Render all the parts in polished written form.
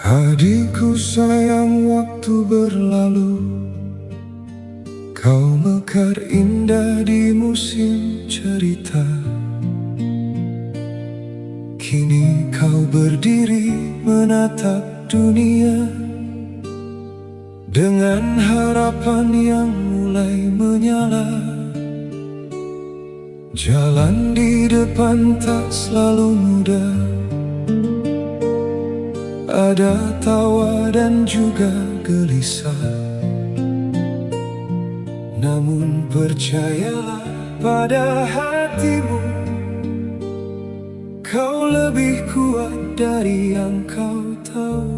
Adikku sayang, waktu berlalu, kau mekar indah di musim cerita. Kini kau berdiri menatap dunia dengan harapan yang mulai menyala. Jalan di depan tak selalu mudah, ada tawa dan juga gelisah. Namun percayalah pada hatimu, kau lebih kuat dari yang kau tahu.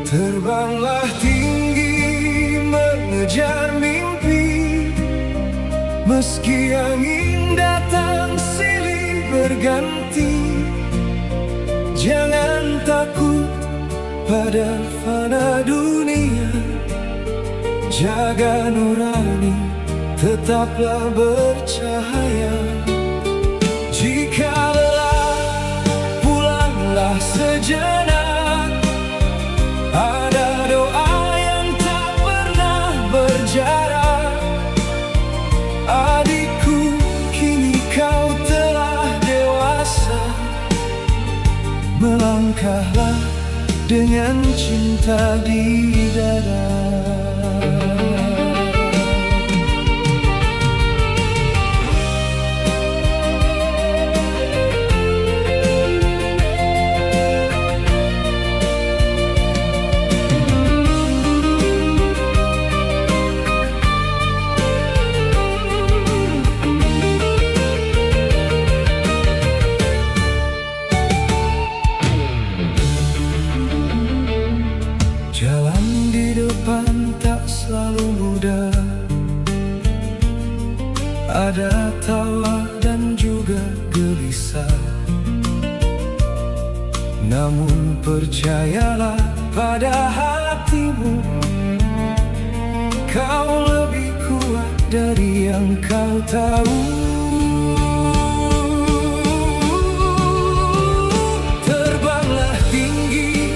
Terbanglah tinggi mengejar mimpi, meski angin datang silih berganti. Jangan takut pada fana dunia, jaga nurani, tetaplah bercahaya. Jika lelah, pulanglah sejenak, ada doa yang tak pernah berjarak. Adikku, kini kau telah dewasa, melangkahlah dengan cinta di dada. Jalan di depan tak selalu mudah, ada tawa dan juga gelisah. Namun percayalah pada hatimu, kau lebih kuat dari yang kau tahu. Terbanglah tinggi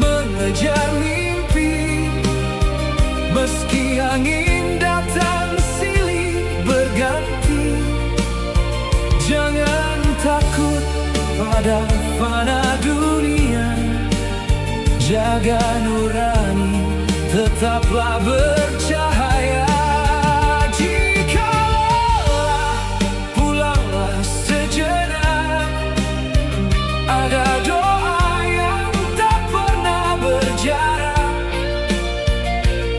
mengejar mimpi, meski angin datang silih berganti. Jangan takut pada fana dunia, jaga nurani, tetaplah bercahaya. Jika lelah, pulanglah sejenak, ada doa yang tak pernah berjarak.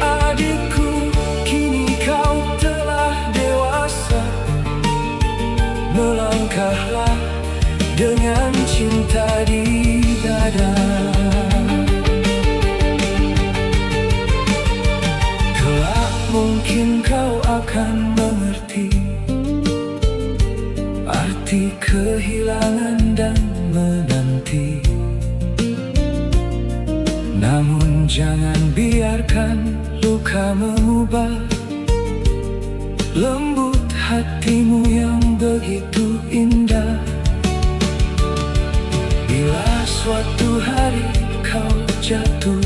Adikku, kini kau telah dewasa, melangkahlah dengan cinta di dada. Kelak mungkin kau akan mengerti arti kehilangan dan menanti. Namun jangan biarkan luka mengubah lembut hatimu yang begitu indah. Bila suatu hari kau jatuh,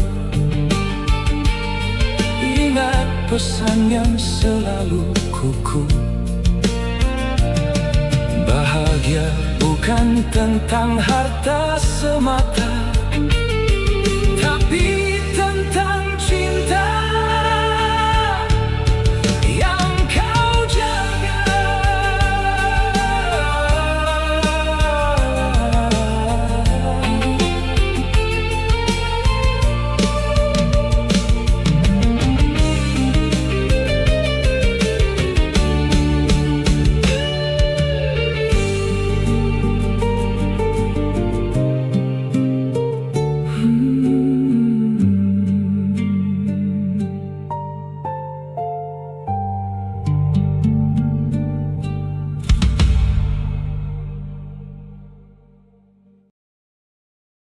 ingat pesan yang selalu kuku. Bahagia bukan tentang harta semata, tapi